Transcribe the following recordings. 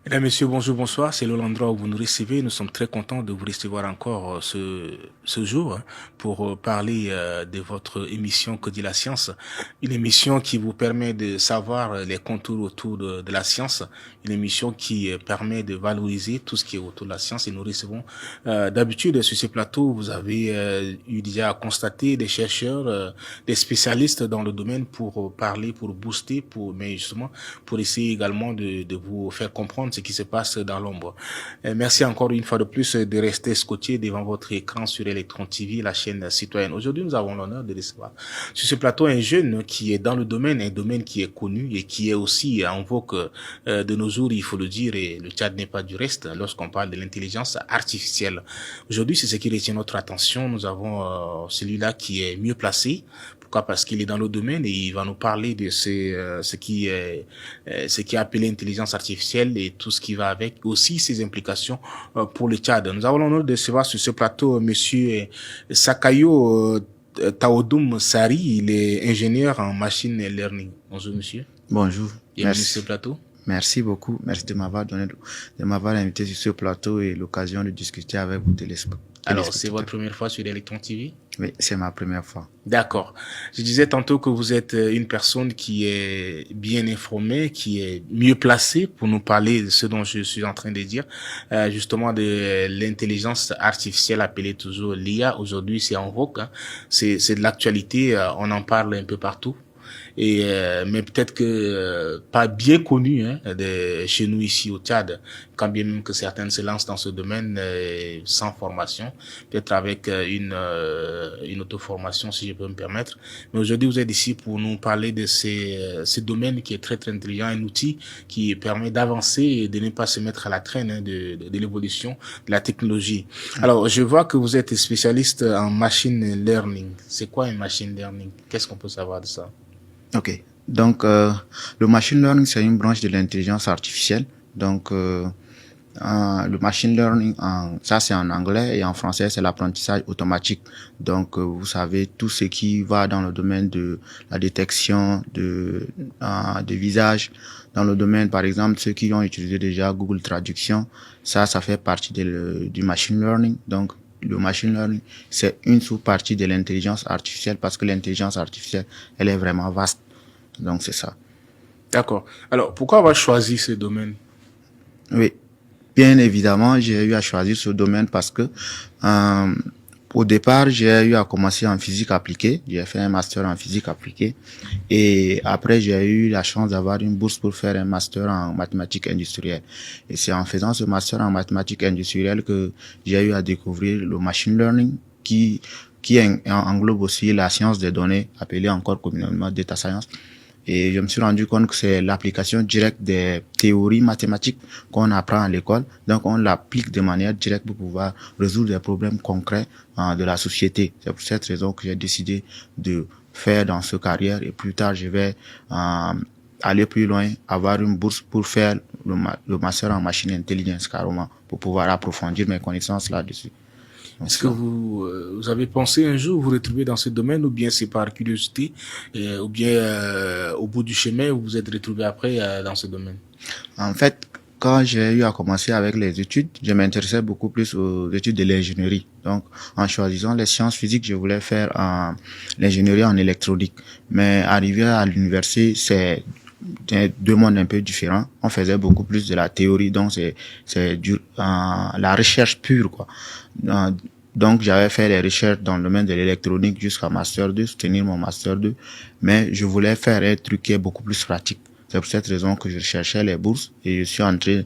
Mesdames, Messieurs, bonjour, bonsoir. C'est l'endroit où vous nous recevez. Nous sommes très contents de vous recevoir encore ce jour pour parler de votre émission Que dit la science. Une émission qui vous permet de savoir les contours autour de la science. Une émission qui permet de valoriser tout ce qui est autour de la science. Et nous recevons d'habitude sur ces plateaux, vous avez eu déjà à constater des chercheurs, des spécialistes dans le domaine pour parler, pour booster, mais justement pour essayer également de vous faire comprendre ce qui se passe dans l'ombre. Merci encore une fois de plus de rester scotché devant votre écran sur Electron TV, la chaîne citoyenne. Aujourd'hui, nous avons l'honneur de recevoir sur ce plateau un jeune qui est dans le domaine, un domaine qui est connu et qui est aussi en vogue de nos jours, il faut le dire, et le Tchad n'est pas du reste lorsqu'on parle de l'intelligence artificielle. Aujourd'hui, c'est ce qui retient notre attention. Nous avons celui-là qui est mieux placé. Pourquoi? Parce qu'il est dans le domaine et il va nous parler de ce qui est appelé intelligence artificielle et tout ce qui va avec, aussi ses implications pour le Tchad. Nous avons l'honneur de recevoir sur ce plateau Monsieur Sakayo Taodoum Sari. Il est ingénieur en machine learning. Bonjour monsieur. Bonjour. Bienvenue sur ce plateau. Merci beaucoup. Merci de m'avoir invité sur ce plateau et l'occasion de discuter avec vous téléspectateurs. Alors, c'est votre première fois sur Electron TV? Oui, c'est ma première fois. D'accord. Je disais tantôt que vous êtes une personne qui est bien informée, qui est mieux placée pour nous parler de ce dont je suis en train de dire, justement de l'intelligence artificielle appelée toujours l'IA. Aujourd'hui, c'est en vogue, hein. C'est de l'actualité, on en parle un peu partout. Et mais peut-être que pas bien connu chez nous ici au Tchad, quand bien même que certaines se lancent dans ce domaine sans formation, peut-être avec une auto-formation si je peux me permettre. Mais aujourd'hui vous êtes ici pour nous parler de ce domaine qui est très très intelligent, un outil qui permet d'avancer et de ne pas se mettre à la traîne de l'évolution de la technologie. Alors je vois que vous êtes spécialiste en machine learning. C'est quoi un machine learning? Qu'est-ce qu'on peut savoir de ça? Ok. Donc, le machine learning, c'est une branche de l'intelligence artificielle. Donc, le machine learning, ça c'est en anglais et en français, c'est l'apprentissage automatique. Donc, vous savez, tout ce qui va dans le domaine de la détection de visage, dans le domaine, par exemple, ceux qui ont utilisé déjà Google Traduction, ça fait partie du machine learning. Donc, le machine learning, c'est une sous-partie de l'intelligence artificielle parce que l'intelligence artificielle, elle est vraiment vaste. Donc, c'est ça. D'accord. Alors, pourquoi avoir choisi ce domaine? Oui. Bien évidemment, j'ai eu à choisir ce domaine parce que, au départ, j'ai eu à commencer en physique appliquée. J'ai fait un master en physique appliquée. Et après, j'ai eu la chance d'avoir une bourse pour faire un master en mathématiques industrielles. Et c'est en faisant ce master en mathématiques industrielles que j'ai eu à découvrir le machine learning qui englobe aussi la science des données, appelée encore communément data science. Et je me suis rendu compte que c'est l'application directe des théories mathématiques qu'on apprend à l'école. Donc, on l'applique de manière directe pour pouvoir résoudre des problèmes concrets de la société. C'est pour cette raison que j'ai décidé de faire dans ce carrière. Et plus tard, je vais aller plus loin, avoir une bourse pour faire le master en machine intelligence carrément, pour pouvoir approfondir mes connaissances là-dessus. Est-ce que vous avez pensé un jour vous retrouver dans ce domaine ou bien c'est par curiosité ou bien au bout du chemin vous vous êtes retrouvé après dans ce domaine? En fait, quand j'ai eu à commencer avec les études, je m'intéressais beaucoup plus aux études de l'ingénierie. Donc, en choisissant les sciences physiques, je voulais faire l'ingénierie en électronique. Mais arrivé à l'université, c'est deux mondes un peu différents. On faisait beaucoup plus de la théorie, donc c'est la recherche pure, quoi. Donc, j'avais fait les recherches dans le domaine de l'électronique jusqu'à Master 2, soutenir mon Master 2. Mais je voulais faire un truc qui est beaucoup plus pratique. C'est pour cette raison que je cherchais les bourses et je suis entré,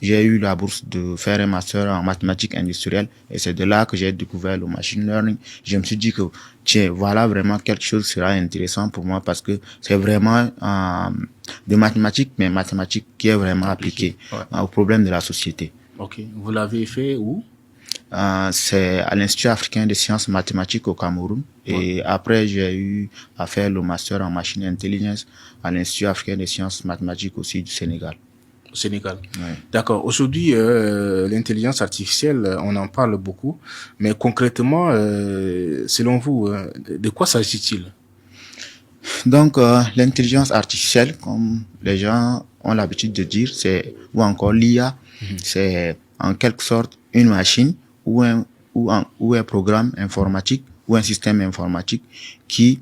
j'ai eu la bourse de faire un master en mathématiques industrielles et c'est de là que j'ai découvert le machine learning. Je me suis dit que, tiens, voilà vraiment quelque chose qui sera intéressant pour moi parce que c'est vraiment de mathématiques, mais mathématiques qui est vraiment appliqué au problème de la société. Ok. Vous l'avez fait où? C'est à l'Institut africain de sciences mathématiques au Cameroun. Et après, j'ai eu à faire le master en machine intelligence à l'Institut africain de sciences mathématiques aussi du Sénégal. Au Sénégal. Ouais. D'accord. Aujourd'hui, l'intelligence artificielle, on en parle beaucoup, mais concrètement, selon vous, de quoi s'agit-il? Donc, l'intelligence artificielle, comme les gens ont l'habitude de dire, ou encore l'IA, c'est en quelque sorte une machine ou un programme informatique ou un système informatique qui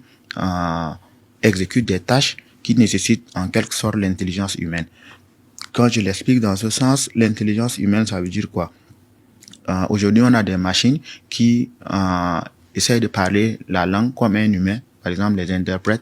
exécute des tâches qui nécessitent en quelque sorte l'intelligence humaine. Quand je l'explique dans ce sens, l'intelligence humaine, ça veut dire quoi? Aujourd'hui, on a des machines qui essayent de parler la langue comme un humain, par exemple les interprètes,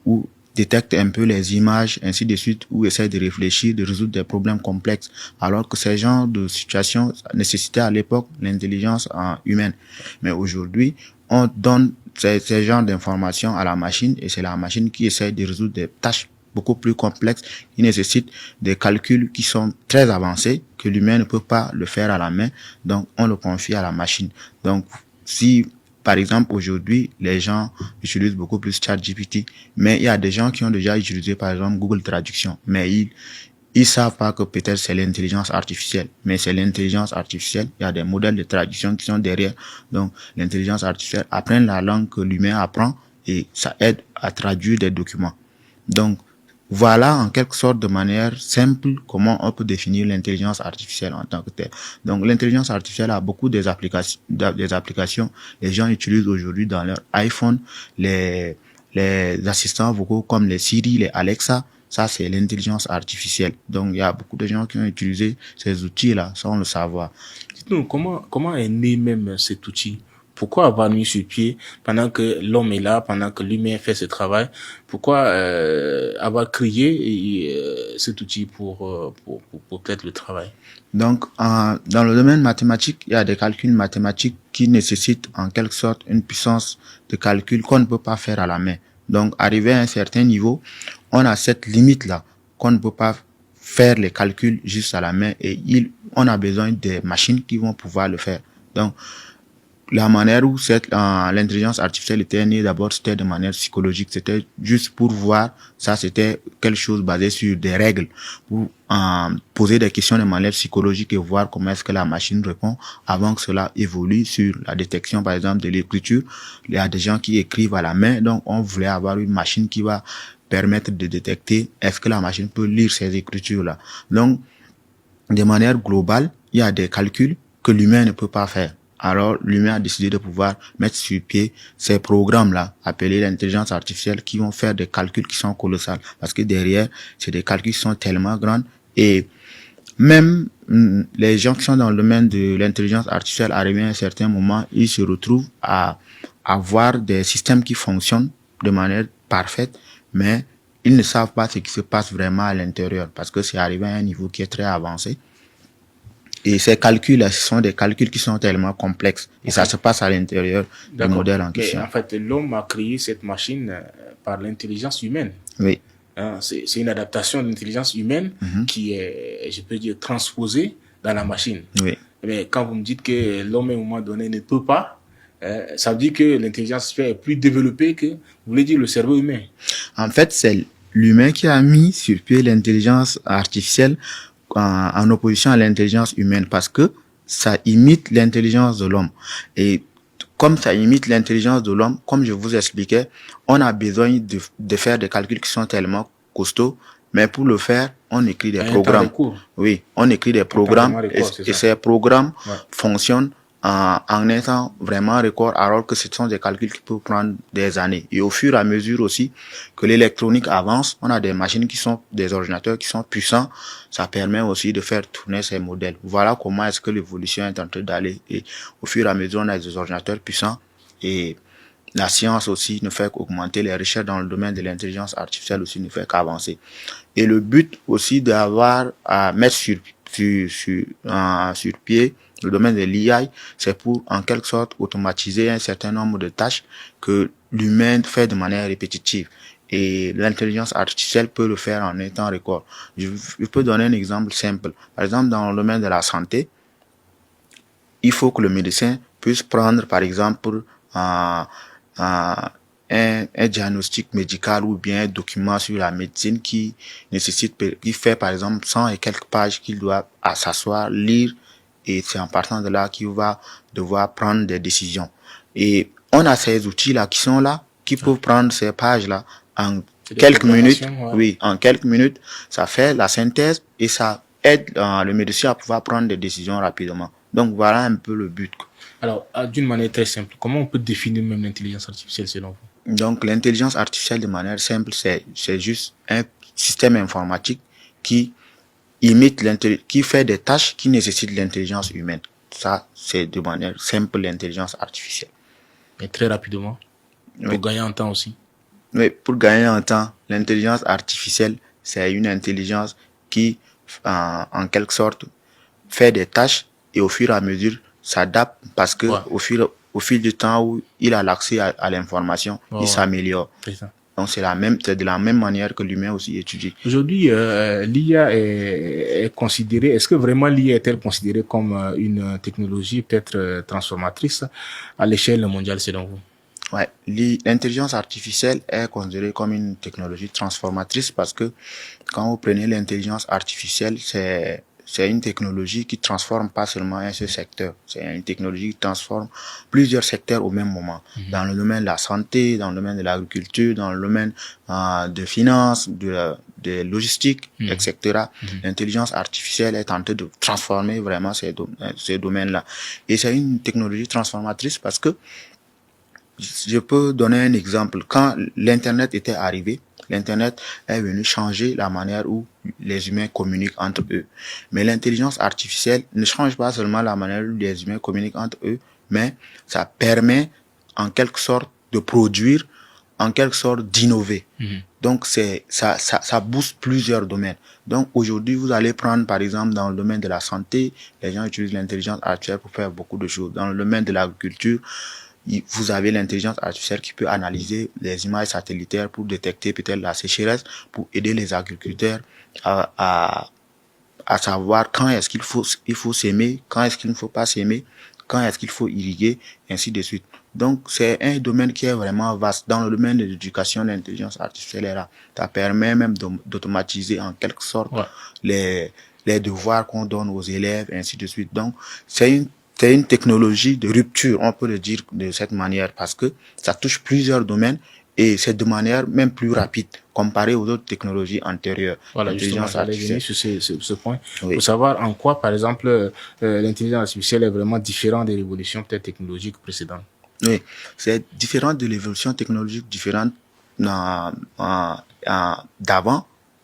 ou détectent un peu les images, ainsi de suite, ou essayent de réfléchir, de résoudre des problèmes complexes, alors que ces genres de situations nécessitaient à l'époque l'intelligence humaine. Mais aujourd'hui, on donne ces genres d'informations à la machine et c'est la machine qui essaie de résoudre des tâches beaucoup plus complexes qui nécessitent des calculs qui sont très avancés que l'humain ne peut pas le faire à la main. Donc, on le confie à la machine. Donc, si par exemple, aujourd'hui, les gens utilisent beaucoup plus ChatGPT, mais il y a des gens qui ont déjà utilisé, par exemple, Google Traduction, mais ils savent pas que peut-être c'est l'intelligence artificielle, mais c'est l'intelligence artificielle. Il y a des modèles de traduction qui sont derrière. Donc, l'intelligence artificielle apprend la langue que l'humain apprend et ça aide à traduire des documents. Donc, voilà en quelque sorte de manière simple comment on peut définir l'intelligence artificielle en tant que telle. Donc l'intelligence artificielle a beaucoup des applications. Les gens utilisent aujourd'hui dans leur iPhone les assistants vocaux comme les Siri, les Alexa. Ça c'est l'intelligence artificielle. Donc il y a beaucoup de gens qui ont utilisé ces outils-là sans le savoir. Dites-nous comment est né même cet outil? Pourquoi avoir mis sur pied pendant que l'homme est là, pendant que l'humain fait ce travail? Pourquoi avoir créé cet outil pour peut-être le travail? Donc, dans le domaine mathématique, il y a des calculs mathématiques qui nécessitent en quelque sorte une puissance de calcul qu'on ne peut pas faire à la main. Donc, arrivé à un certain niveau, on a cette limite-là qu'on ne peut pas faire les calculs juste à la main et on a besoin des machines qui vont pouvoir le faire. Donc, la manière où l'intelligence artificielle était née, d'abord, c'était de manière psychologique. C'était juste pour voir, ça, c'était quelque chose basé sur des règles, pour poser des questions de manière psychologique et voir comment est-ce que la machine répond avant que cela évolue sur la détection, par exemple, de l'écriture. Il y a des gens qui écrivent à la main, donc on voulait avoir une machine qui va permettre de détecter est-ce que la machine peut lire ces écritures-là. Donc, de manière globale, il y a des calculs que l'humain ne peut pas faire. Alors, l'humain a décidé de pouvoir mettre sur pied ces programmes-là, appelés l'intelligence artificielle, qui vont faire des calculs qui sont colossaux. Parce que derrière, c'est des calculs qui sont tellement grands. Et même les gens qui sont dans le domaine de l'intelligence artificielle, arrivés à un certain moment, ils se retrouvent à avoir des systèmes qui fonctionnent de manière parfaite, mais ils ne savent pas ce qui se passe vraiment à l'intérieur, parce que c'est arrivé à un niveau qui est très avancé. Et ces calculs-là, ce sont des calculs qui sont tellement complexes. Et ça se passe à l'intérieur du modèle en question. Mais en fait, l'homme a créé cette machine par l'intelligence humaine. Oui. C'est une adaptation de l'intelligence humaine qui est, je peux dire, transposée dans la machine. Oui. Mais quand vous me dites que l'homme, à un moment donné, ne peut pas, ça veut dire que l'intelligence artificielle est plus développée que, vous voulez dire, le cerveau humain. En fait, c'est l'humain qui a mis sur pied l'intelligence artificielle en opposition à l'intelligence humaine parce que ça imite l'intelligence de l'homme. Et comme ça imite l'intelligence de l'homme, comme je vous expliquais, on a besoin de faire des calculs qui sont tellement costauds, mais pour le faire, on écrit des programmes. Oui, on écrit des programmes et ces programmes fonctionnent en un temps vraiment record, alors que ce sont des calculs qui peuvent prendre des années. Et au fur et à mesure aussi que l'électronique avance, on a des machines qui sont des ordinateurs qui sont puissants. Ça permet aussi de faire tourner ces modèles. Voilà comment est-ce que l'évolution est en train d'aller. Et au fur et à mesure, on a des ordinateurs puissants et la science aussi ne fait qu'augmenter, les recherches dans le domaine de l'intelligence artificielle aussi ne fait qu'avancer. Et le but aussi d'avoir à mettre sur pied le domaine de l'IA, c'est pour en quelque sorte automatiser un certain nombre de tâches que l'humain fait de manière répétitive. Et l'intelligence artificielle peut le faire en un temps record. Je peux donner un exemple simple. Par exemple, dans le domaine de la santé, il faut que le médecin puisse prendre, par exemple, un diagnostic médical ou bien un document sur la médecine qui fait par exemple 100 et quelques pages qu'il doit s'asseoir, lire, et c'est en partant de là qu'il va devoir prendre des décisions. Et on a ces outils-là qui sont là, qui peuvent prendre ces pages-là en quelques minutes, ouais. oui, en quelques minutes, ça fait la synthèse et ça aide le médecin à pouvoir prendre des décisions rapidement. Donc voilà un peu le but. Alors, d'une manière très simple, comment on peut définir même l'intelligence artificielle selon vous? Donc l'intelligence artificielle de manière simple, c'est juste un système informatique qui qui fait des tâches qui nécessitent l'intelligence humaine. Ça, c'est de manière simple l'intelligence artificielle. Et très rapidement, pour Oui. gagner en temps aussi. Mais pour gagner en temps, l'intelligence artificielle, c'est une intelligence qui, en quelque sorte, fait des tâches et au fur et à mesure s'adapte parce que Ouais. au fil du temps où il a l'accès à l'information, Ouais, il ouais. s'améliore. C'est ça. Donc c'est de la même manière que l'humain aussi étudie. Aujourd'hui, l'IA est considérée, est-ce que vraiment l'IA est-elle considérée comme une technologie peut-être transformatrice à l'échelle mondiale selon vous? Ouais, l'intelligence artificielle est considérée comme une technologie transformatrice parce que quand vous prenez l'intelligence artificielle, c'est une technologie qui transforme pas seulement un seul secteur. C'est une technologie qui transforme plusieurs secteurs au même moment. Dans le domaine de la santé, dans le domaine de l'agriculture, dans le domaine de finances, de logistique, etc. L'intelligence artificielle est en train de transformer vraiment ces domaines-là. Et c'est une technologie transformatrice parce que je peux donner un exemple. Quand l'Internet était arrivé, l'Internet est venu changer la manière où les humains communiquent entre eux. Mais l'intelligence artificielle ne change pas seulement la manière où les humains communiquent entre eux, mais ça permet en quelque sorte de produire, en quelque sorte d'innover. Donc ça booste plusieurs domaines. Donc aujourd'hui, vous allez prendre par exemple dans le domaine de la santé, les gens utilisent l'intelligence artificielle pour faire beaucoup de choses. Dans le domaine de l'agriculture, vous avez l'intelligence artificielle qui peut analyser les images satellitaires pour détecter peut-être la sécheresse, pour aider les agriculteurs à savoir quand est-ce il faut s'aimer, quand est-ce qu'il ne faut pas s'aimer, quand est-ce qu'il faut irriguer, ainsi de suite. Donc, c'est un domaine qui est vraiment vaste. Dans le domaine de l'éducation, l'intelligence artificielle est là. Ça permet même d'automatiser en quelque sorte les devoirs qu'on donne aux élèves, ainsi de suite. Donc, c'est une technologie de rupture, on peut le dire de cette manière, parce que ça touche plusieurs domaines et c'est de manière même plus rapide comparé aux autres technologies antérieures. Voilà, justement, j'allais venir sur ce point. Oui. Pour savoir en quoi, par exemple, l'intelligence artificielle est vraiment différente des révolutions peut-être technologiques précédentes. Oui, c'est différent de l'évolution technologique différente d'avant.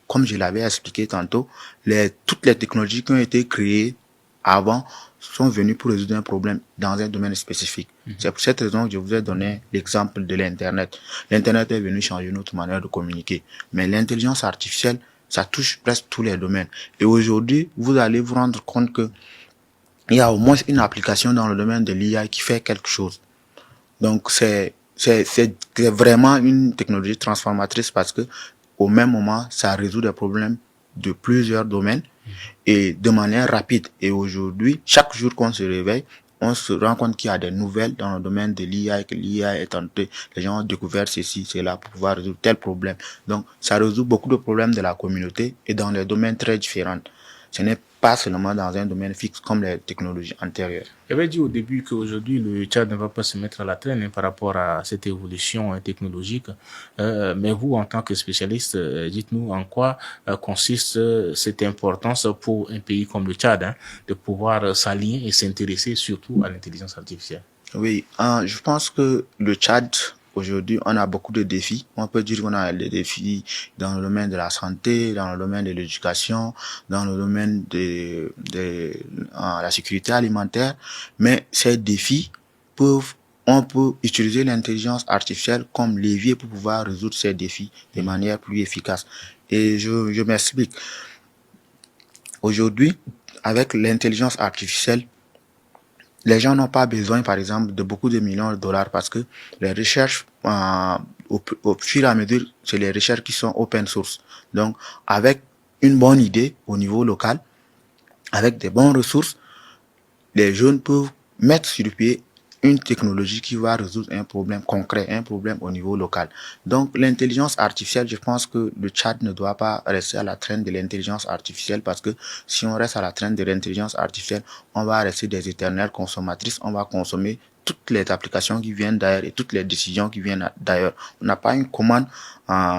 Comme je l'avais expliqué tantôt, toutes les technologies qui ont été créées avant sont venues pour résoudre un problème dans un domaine spécifique. C'est pour cette raison que je vous ai donné l'exemple de l'Internet. L'Internet est venu changer notre manière de communiquer. Mais l'intelligence artificielle, ça touche presque tous les domaines. Et aujourd'hui, vous allez vous rendre compte que il y a au moins une application dans le domaine de l'IA qui fait quelque chose. Donc, c'est vraiment une technologie transformatrice parce que, au même moment, ça résout des problèmes de plusieurs domaines et de manière rapide. Et aujourd'hui, chaque jour qu'on se réveille, on se rend compte qu'il y a des nouvelles dans le domaine de l'IA et que l'IA est en train, les gens ont découvert ceci, cela pour pouvoir résoudre tel problème. Donc, ça résout beaucoup de problèmes de la communauté et dans des domaines très différents. Ce n'est pas seulement dans un domaine fixe comme les technologies antérieures. J'avais dit au début qu'aujourd'hui, le Tchad ne va pas se mettre à la traîne par rapport à cette évolution technologique. Mais vous, en tant que spécialiste, dites-nous en quoi consiste cette importance pour un pays comme le Tchad de pouvoir s'aligner et s'intéresser surtout à l'intelligence artificielle. Oui, je pense que le Tchad, aujourd'hui, on a beaucoup de défis. On peut dire qu'on a des défis dans le domaine de la santé, dans le domaine de l'éducation, dans le domaine de la sécurité alimentaire. Mais ces défis on peut utiliser l'intelligence artificielle comme levier pour pouvoir résoudre ces défis de manière plus efficace. Et je m'explique. Aujourd'hui, avec l'intelligence artificielle, les gens n'ont pas besoin, par exemple, de beaucoup de millions de dollars parce que les recherches, au fur et à mesure, c'est les recherches qui sont open source. Donc, avec une bonne idée au niveau local, avec des bonnes ressources, les jeunes peuvent mettre sur pied une technologie qui va résoudre un problème concret, un problème au niveau local. Donc, l'intelligence artificielle, je pense que le Tchad ne doit pas rester à la traîne de l'intelligence artificielle parce que si on reste à la traîne de l'intelligence artificielle, on va rester des éternelles consommatrices, on va consommer toutes les applications qui viennent d'ailleurs et toutes les décisions qui viennent d'ailleurs. On n'a pas une commande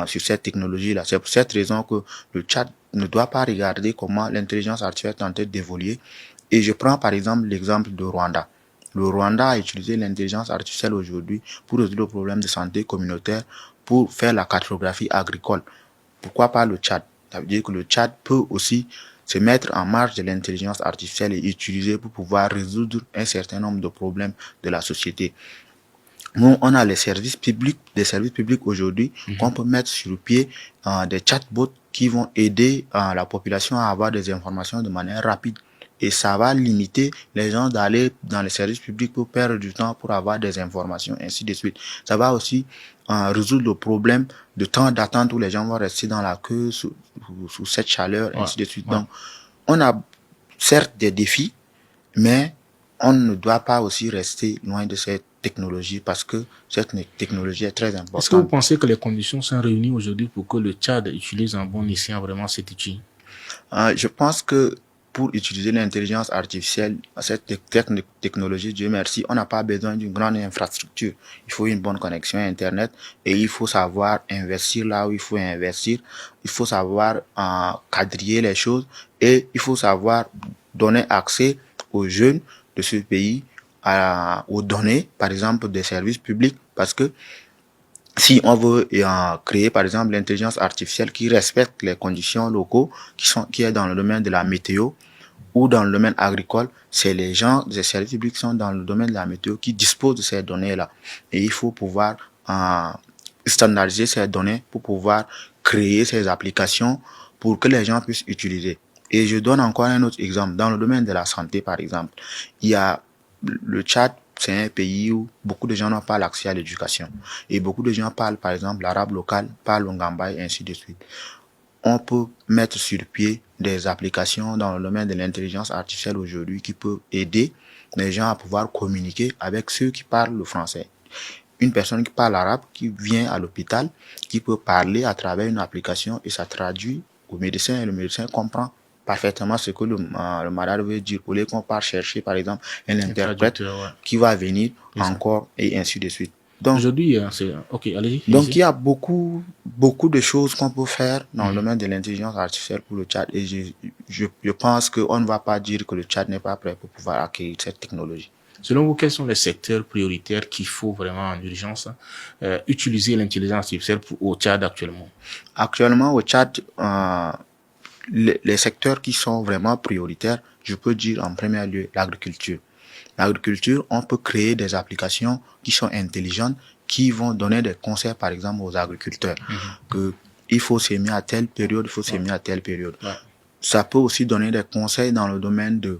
sur cette technologie-là. C'est pour cette raison que le chat ne doit pas regarder comment l'intelligence artificielle est en train d'évoluer. Et je prends par exemple l'exemple de Rwanda. Le Rwanda a utilisé l'intelligence artificielle aujourd'hui pour résoudre le problème de santé communautaire, pour faire la cartographie agricole. Pourquoi pas le Tchad? Ça veut dire que le Tchad peut aussi se mettre en marge de l'intelligence artificielle et utiliser pour pouvoir résoudre un certain nombre de problèmes de la société. Nous, on a des services publics aujourd'hui qu'on peut mettre sur pied, des chatbots qui vont aider la population à avoir des informations de manière rapide. Et ça va limiter les gens d'aller dans les services publics pour perdre du temps pour avoir des informations, ainsi de suite. Ça va aussi résoudre le problème de temps d'attente où les gens vont rester dans la queue sous cette chaleur, ainsi de suite. Donc, on a certes des défis, mais on ne doit pas aussi rester loin de cette technologie parce que cette technologie est très importante. Est-ce que vous pensez que les conditions sont réunies aujourd'hui pour que le Tchad utilise en bon escient vraiment cet outil? Je pense que pour utiliser l'intelligence artificielle, cette technologie, Dieu merci, on n'a pas besoin d'une grande infrastructure. Il faut une bonne connexion à Internet et il faut savoir investir là où il faut investir. Il faut savoir quadriller les choses et il faut savoir donner accès aux jeunes de ce pays aux données, par exemple, des services publics, parce que si on veut créer, par exemple, l'intelligence artificielle qui respecte les conditions locaux, qui est dans le domaine de la météo ou dans le domaine agricole, c'est les gens des services publics qui sont dans le domaine de la météo qui disposent de ces données-là. Et il faut pouvoir standardiser ces données pour pouvoir créer ces applications pour que les gens puissent utiliser. Et je donne encore un autre exemple. Dans le domaine de la santé, par exemple, il y a le Tchad, c'est un pays où beaucoup de gens n'ont pas l'accès à l'éducation. Et beaucoup de gens parlent, par exemple, l'arabe local, parlent le ngamba et ainsi de suite. On peut mettre sur pied des applications dans le domaine de l'intelligence artificielle aujourd'hui qui peut aider les gens à pouvoir communiquer avec ceux qui parlent le français. Une personne qui parle arabe, qui vient à l'hôpital, qui peut parler à travers une application et ça traduit au médecin et le médecin comprend parfaitement ce que le malade veut dire. Au lieu qu'on part chercher, par exemple, un interprète qui va venir encore et ainsi de suite. Donc, aujourd'hui, c'est... Ok, allez-y. Donc, il y a beaucoup de choses qu'on peut faire dans le domaine de l'intelligence artificielle pour le Tchad et je pense qu'on ne va pas dire que le Tchad n'est pas prêt pour pouvoir acquérir cette technologie. Selon vous, quels sont les secteurs prioritaires qu'il faut vraiment en urgence utiliser l'intelligence artificielle au Tchad actuellement? Actuellement, au Tchad, les secteurs qui sont vraiment prioritaires, je peux dire en premier lieu l'agriculture. L'agriculture, on peut créer des applications qui sont intelligentes, qui vont donner des conseils, par exemple, aux agriculteurs. Que il faut s'aimer à telle période, il faut s'aimer à telle période. Ça peut aussi donner des conseils dans le domaine de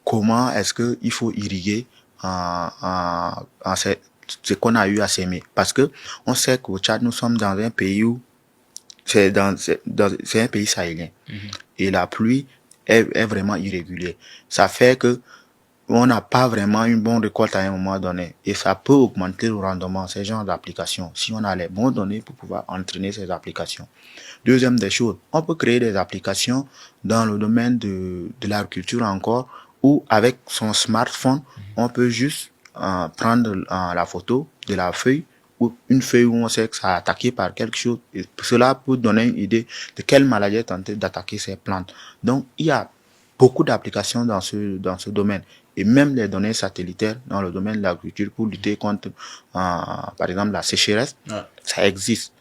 comment est-ce que il faut irriguer ce qu'on a eu à s'aimer. Parce que on sait qu'au Tchad, nous sommes dans un pays où c'est un pays sahélien. Et la pluie est vraiment irrégulière. Ça fait que on n'a pas vraiment une bonne récolte à un moment donné. Et ça peut augmenter le rendement, ces genres d'applications, si on a les bonnes données pour pouvoir entraîner ces applications. Deuxième des choses, on peut créer des applications dans le domaine de l'agriculture encore, où avec son smartphone, on peut juste prendre la photo de la feuille, ou une feuille où on sait que ça a attaqué par quelque chose. Et cela peut donner une idée de quelle maladie est tentée d'attaquer ces plantes. Donc, il y a beaucoup d'applications dans ce domaine. Et même les données satellitaires dans le domaine de l'agriculture pour lutter contre, par exemple, la sécheresse, ça existe.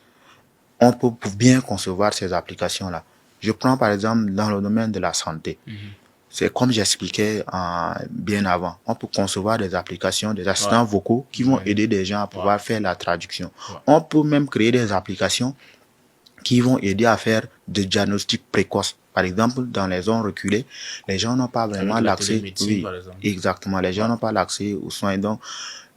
On peut bien concevoir ces applications-là. Je prends par exemple dans le domaine de la santé. C'est comme j'expliquais bien avant. On peut concevoir des applications, des assistants vocaux qui vont aider des gens à pouvoir faire la traduction. On peut même créer des applications qui vont aider à faire des diagnostics précoces. Par exemple, dans les zones reculées, les gens n'ont pas vraiment l'accès. Oui, exactement. Les gens n'ont pas l'accès aux soins. Donc,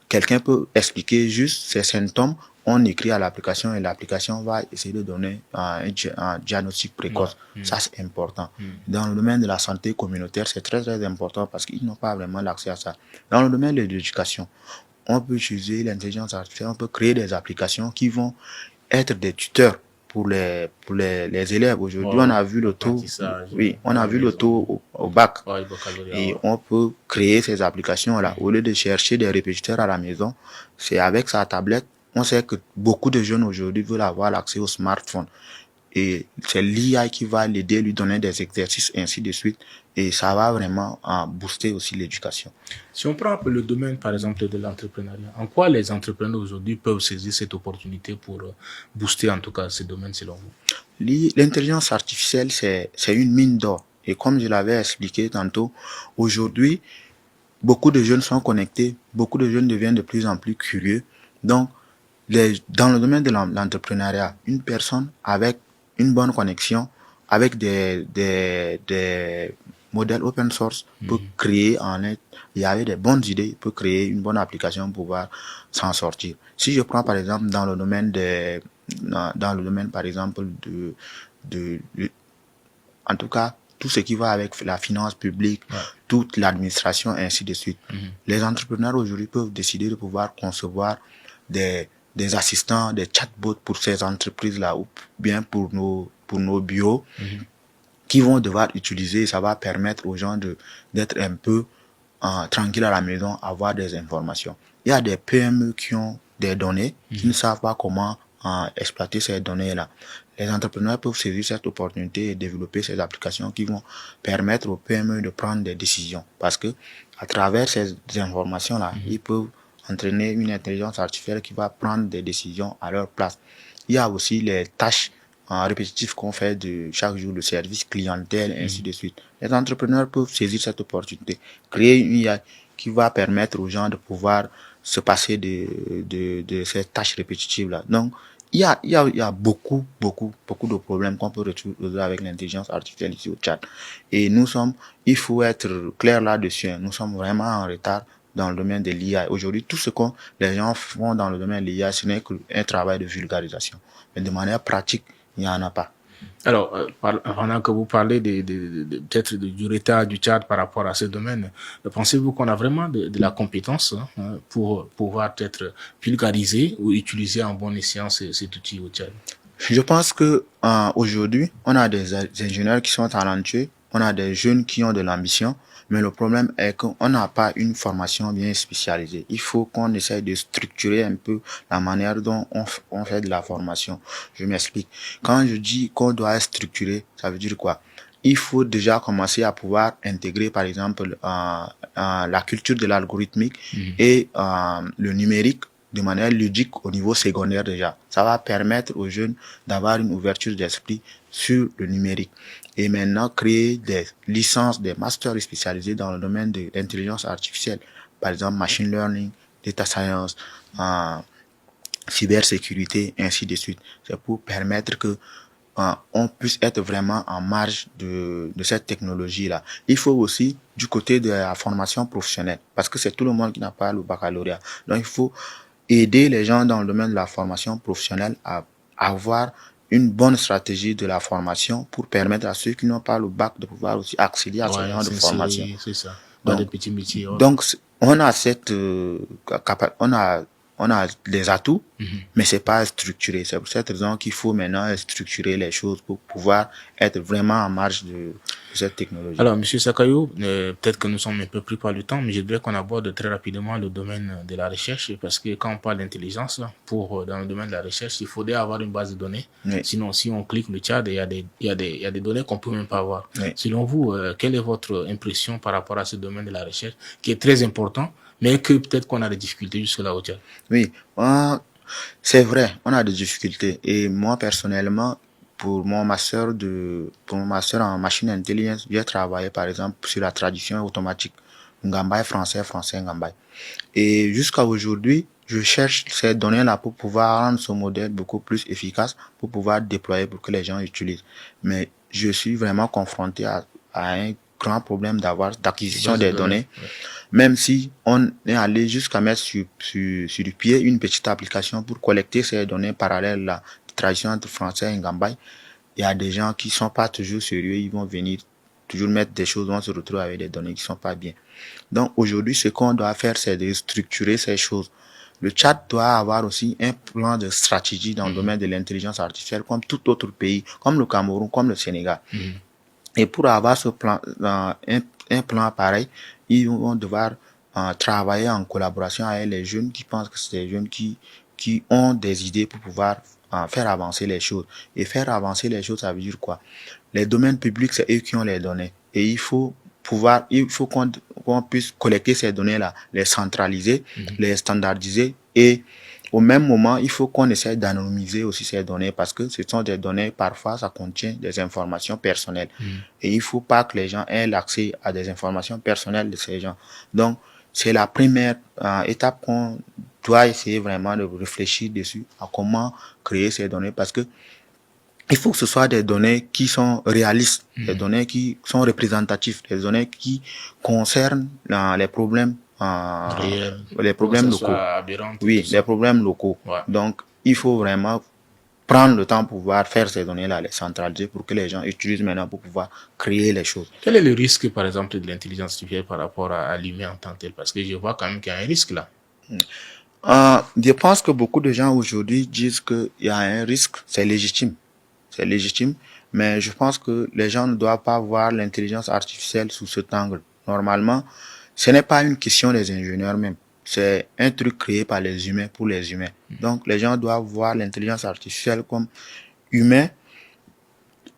quelqu'un peut expliquer juste ces symptômes. On écrit à l'application et l'application va essayer de donner un diagnostic précoce. Ça, c'est important. Dans le domaine de la santé communautaire, c'est très, très important parce qu'ils n'ont pas vraiment l'accès à ça. Dans le domaine de l'éducation, on peut utiliser l'intelligence artificielle, on peut créer des applications qui vont être des tuteurs pour les élèves. Aujourd'hui, on a vu le taux, oui, on a vu le taux au bac. Et on peut créer ces applications-là. Au lieu de chercher des répétiteurs à la maison, c'est avec sa tablette. On sait que beaucoup de jeunes aujourd'hui veulent avoir l'accès au smartphone. Et c'est l'IA qui va l'aider, lui donner des exercices, et ainsi de suite. Et ça va vraiment booster aussi l'éducation. Si on prend un peu le domaine, par exemple, de l'entrepreneuriat, en quoi les entrepreneurs aujourd'hui peuvent saisir cette opportunité pour booster, en tout cas, ce domaine, selon vous? L'intelligence artificielle, c'est une mine d'or. Et comme je l'avais expliqué tantôt, aujourd'hui, beaucoup de jeunes sont connectés, beaucoup de jeunes deviennent de plus en plus curieux. Donc, dans le domaine de l'entrepreneuriat, une personne avec une bonne connexion, avec des modèles open source, peut créer il y avait des bonnes idées, peut créer une bonne application pour pouvoir s'en sortir. Si je prends par exemple dans le domaine par exemple en tout cas, tout ce qui va avec la finance publique, toute l'administration, ainsi de suite. Les entrepreneurs aujourd'hui peuvent décider de pouvoir concevoir des assistants, des chatbots pour ces entreprises-là, ou bien pour nos bureaux, qui vont devoir utiliser. Ça va permettre aux gens d'être un peu tranquilles à la maison, avoir des informations. Il y a des PME qui ont des données, qui ne savent pas comment exploiter ces données-là. Les entrepreneurs peuvent saisir cette opportunité et développer ces applications qui vont permettre aux PME de prendre des décisions. Parce que à travers ces informations-là, ils peuvent entraîner une intelligence artificielle qui va prendre des décisions à leur place. Il y a aussi les tâches répétitives qu'on fait de chaque jour, le service clientèle, ainsi de suite. Les entrepreneurs peuvent saisir cette opportunité, créer une IA qui va permettre aux gens de pouvoir se passer de ces tâches répétitives-là. Donc, il y a beaucoup de problèmes qu'on peut résoudre avec l'intelligence artificielle ici au Tchad. Et il faut être clair là-dessus. Nous sommes vraiment en retard dans le domaine de l'IA. Aujourd'hui, tout ce que les gens font dans le domaine de l'IA, ce n'est qu'un travail de vulgarisation. Mais de manière pratique, il n'y en a pas. Alors, pendant que vous parlez peut-être du retard du Tchad par rapport à ce domaine, pensez-vous qu'on a vraiment de la compétence pour pouvoir peut-être vulgariser ou utiliser en bon escient cet outil au Tchad? Je pense que aujourd'hui, on a des ingénieurs qui sont talentueux, on a des jeunes qui ont de l'ambition, mais le problème est qu'on n'a pas une formation bien spécialisée. Il faut qu'on essaye de structurer un peu la manière dont on fait de la formation. Je m'explique. Quand je dis qu'on doit structurer, ça veut dire quoi? Il faut déjà commencer à pouvoir intégrer, par exemple, la culture de l'algorithmique et le numérique de manière ludique au niveau secondaire déjà. Ça va permettre aux jeunes d'avoir une ouverture d'esprit sur le numérique. Et maintenant, créer des licences, des masters spécialisés dans le domaine de l'intelligence artificielle. Par exemple, machine learning, data science, cybersécurité, ainsi de suite. C'est pour permettre que on puisse être vraiment en marge de cette technologie-là. Il faut aussi du côté de la formation professionnelle, parce que c'est tout le monde qui n'a pas le baccalauréat. Donc, il faut aider les gens dans le domaine de la formation professionnelle à avoir une bonne stratégie de la formation pour permettre à ceux qui n'ont pas le bac de pouvoir aussi accéder à ce genre de formation. C'est ça. Dans des petits métiers. Donc, on a on a les atouts, mais c'est pas structuré. C'est pour cette raison qu'il faut maintenant structurer les choses pour pouvoir être vraiment en marge de cette technologie. Alors, Monsieur Sakayou, peut-être que nous sommes un peu pris par le temps, mais je voudrais qu'on aborde très rapidement le domaine de la recherche, parce que quand on parle d'intelligence, dans le domaine de la recherche, il faudrait avoir une base de données. Oui. Sinon, si on clique le Tchad, il y a des données qu'on peut même pas avoir. Oui. Selon vous, quelle est votre impression par rapport à ce domaine de la recherche, qui est très important, mais que peut-être qu'on a des difficultés jusque-là au Tchad? Oui, c'est vrai, on a des difficultés. Et moi, personnellement, pour mon master en machine intelligence, j'ai travaillé, par exemple, sur la traduction automatique. Ngambay français, français Ngambay. Et jusqu'à aujourd'hui, je cherche ces données-là pour pouvoir rendre ce modèle beaucoup plus efficace, pour pouvoir déployer pour que les gens utilisent. Mais je suis vraiment confronté à un grand problème d'acquisition des données. Ouais. Même si on est allé jusqu'à mettre sur pied une petite application pour collecter ces données parallèles là, de traduction entre français et Ngambay, il y a des gens qui sont pas toujours sérieux, ils vont venir toujours mettre des choses, on se retrouve avec des données qui sont pas bien. Donc aujourd'hui, ce qu'on doit faire, c'est de structurer ces choses Le Tchad doit avoir aussi un plan de stratégie dans le domaine de l'intelligence artificielle, comme tout autre pays, comme le Cameroun, comme le Sénégal. Et pour avoir ce plan, un plan pareil, ils vont devoir travailler en collaboration avec les jeunes qui pensent que c'est des jeunes qui ont des idées pour pouvoir faire avancer les choses. Et faire avancer les choses, ça veut dire quoi? Les domaines publics, c'est eux qui ont les données. Et il faut qu'on puisse collecter ces données-là, les centraliser, les standardiser et au même moment, il faut qu'on essaie d'anonymiser aussi ces données parce que ce sont des données, parfois, ça contient des informations personnelles. Et il faut pas que les gens aient l'accès à des informations personnelles de ces gens. Donc, c'est la première étape qu'on doit essayer vraiment de réfléchir dessus à comment créer ces données parce que il faut que ce soit des données qui sont réalistes, des données qui sont représentatives, des données qui concernent les problèmes locaux. Oui, les problèmes locaux. Ouais. Donc, il faut vraiment prendre le temps pour pouvoir faire ces données-là, les centraliser pour que les gens utilisent maintenant pour pouvoir créer les choses. Quel est le risque, par exemple, de l'intelligence artificielle par rapport à l'humain en tant que tel? Parce que je vois quand même qu'il y a un risque là. Je pense que beaucoup de gens aujourd'hui disent qu'il y a un risque, c'est légitime. C'est légitime, mais je pense que les gens ne doivent pas voir l'intelligence artificielle sous cet angle. Normalement, ce n'est pas une question des ingénieurs même. C'est un truc créé par les humains pour les humains. Donc, les gens doivent voir l'intelligence artificielle comme humain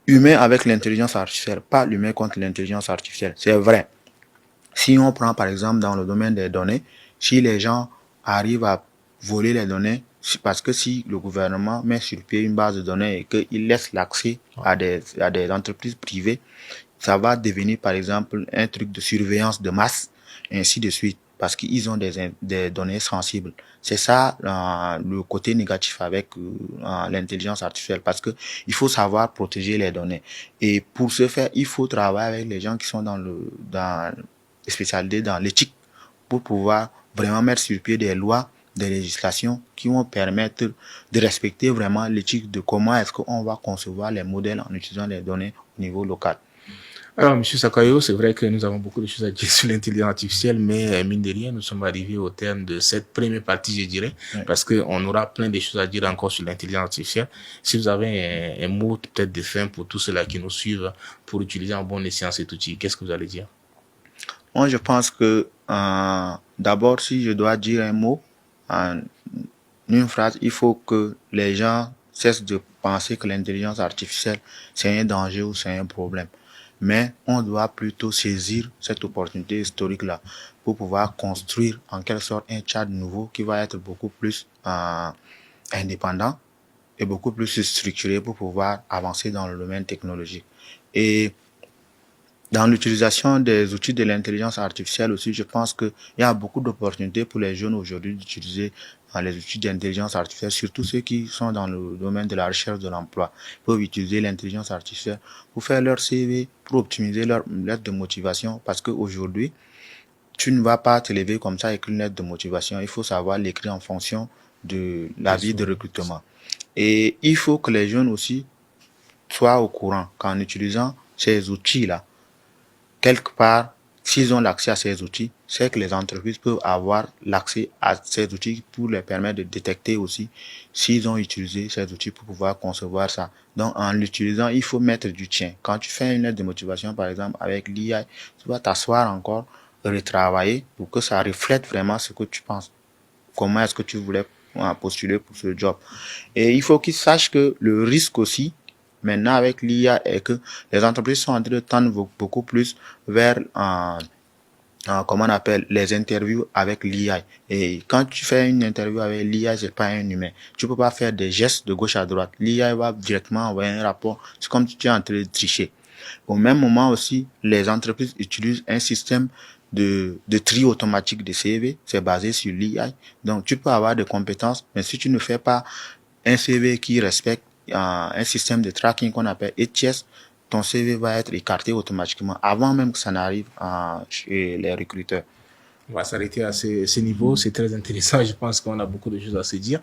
avec l'intelligence artificielle, pas l'humain contre l'intelligence artificielle. C'est vrai. Si on prend par exemple dans le domaine des données, si les gens arrivent à voler les données, parce que si le gouvernement met sur pied une base de données et qu'il laisse l'accès à des entreprises privées, ça va devenir par exemple un truc de surveillance de masse, et ainsi de suite, parce qu'ils ont des données sensibles. C'est ça le côté négatif avec l'intelligence artificielle, parce que il faut savoir protéger les données. Et pour ce faire, il faut travailler avec les gens qui sont dans les spécialités dans l'éthique pour pouvoir vraiment mettre sur pied des lois, des législations qui vont permettre de respecter vraiment l'éthique de comment est-ce qu'on va concevoir les modèles en utilisant les données au niveau local. Alors, M. Sakayo, c'est vrai que nous avons beaucoup de choses à dire sur l'intelligence artificielle, mais mine de rien, nous sommes arrivés au terme de cette première partie, je dirais, parce qu'on aura plein de choses à dire encore sur l'intelligence artificielle. Si vous avez un mot peut-être de fin pour tous ceux-là qui nous suivent pour utiliser en bon escient cet outil, qu'est-ce que vous allez dire? Moi, je pense que d'abord, si je dois dire un mot, en une phrase, il faut que les gens cessent de penser que l'intelligence artificielle, c'est un danger ou c'est un problème. Mais on doit plutôt saisir cette opportunité historique-là pour pouvoir construire en quelque sorte un Tchad nouveau qui va être beaucoup plus indépendant et beaucoup plus structuré pour pouvoir avancer dans le domaine technologique. Et dans l'utilisation des outils de l'intelligence artificielle aussi, je pense qu'il y a beaucoup d'opportunités pour les jeunes aujourd'hui d'utiliser les outils d'intelligence artificielle, surtout ceux qui sont dans le domaine de la recherche de l'emploi. Ils peuvent utiliser l'intelligence artificielle pour faire leur CV, pour optimiser leur lettre de motivation, parce qu'aujourd'hui, tu ne vas pas te lever comme ça avec une lettre de motivation. Il faut savoir l'écrire en fonction de l'avis de recrutement. Et il faut que les jeunes aussi soient au courant qu'en utilisant ces outils-là, quelque part, s'ils ont l'accès à ces outils, c'est que les entreprises peuvent avoir l'accès à ces outils pour les permettre de détecter aussi s'ils ont utilisé ces outils pour pouvoir concevoir ça. Donc, en l'utilisant, il faut mettre du tien. Quand tu fais une lettre de motivation, par exemple, avec l'IA, tu vas t'asseoir encore, retravailler pour que ça reflète vraiment ce que tu penses. Comment est-ce que tu voulais postuler pour ce job. Et il faut qu'ils sachent que le risque aussi, maintenant avec l'IA, est que les entreprises sont en train de tendre beaucoup plus vers comment on appelle les interviews avec l'IA. Et quand tu fais une interview avec l'IA, c'est pas un humain. Tu peux pas faire des gestes de gauche à droite. L'IA va directement envoyer un rapport. C'est comme si tu es en train de tricher. Au même moment aussi, les entreprises utilisent un système de tri automatique de CV. C'est basé sur l'IA. Donc, tu peux avoir des compétences, mais si tu ne fais pas un CV qui respecte un système de tracking qu'on appelle ETS, ton CV va être écarté automatiquement avant même que ça n'arrive chez les recruteurs. On va s'arrêter à ce niveau. C'est très intéressant. Je pense qu'on a beaucoup de choses à se dire.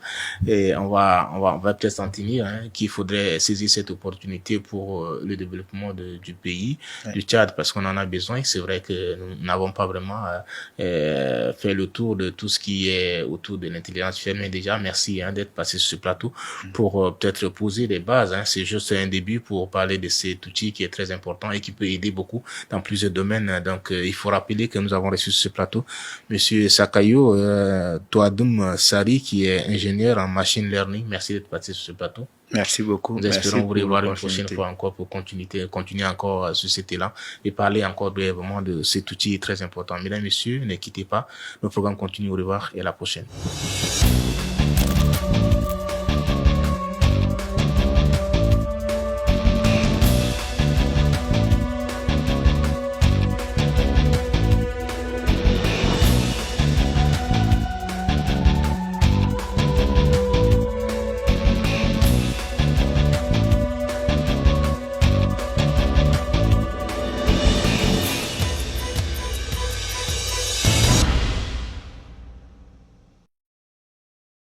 Et on va peut-être s'en tenir, qu'il faudrait saisir cette opportunité pour le développement du pays, du Tchad, parce qu'on en a besoin. C'est vrai que nous n'avons pas vraiment fait le tour de tout ce qui est autour de l'intelligence artificielle. Mais déjà, merci d'être passé sur ce plateau pour peut-être poser les bases. C'est juste un début pour parler de cet outil qui est très important et qui peut aider beaucoup dans plusieurs domaines. Donc, il faut rappeler que nous avons reçu sur ce plateau Monsieur Sakayo Touadoum Sari, qui est ingénieur en machine learning. Merci d'être passé sur ce plateau. Merci beaucoup. Nous espérons vous revoir une prochaine fois encore pour continuer encore sur cet élan et parler encore brièvement de cet outil très important. Mesdames et messieurs, ne quittez pas. Notre programme continue. Au revoir et à la prochaine.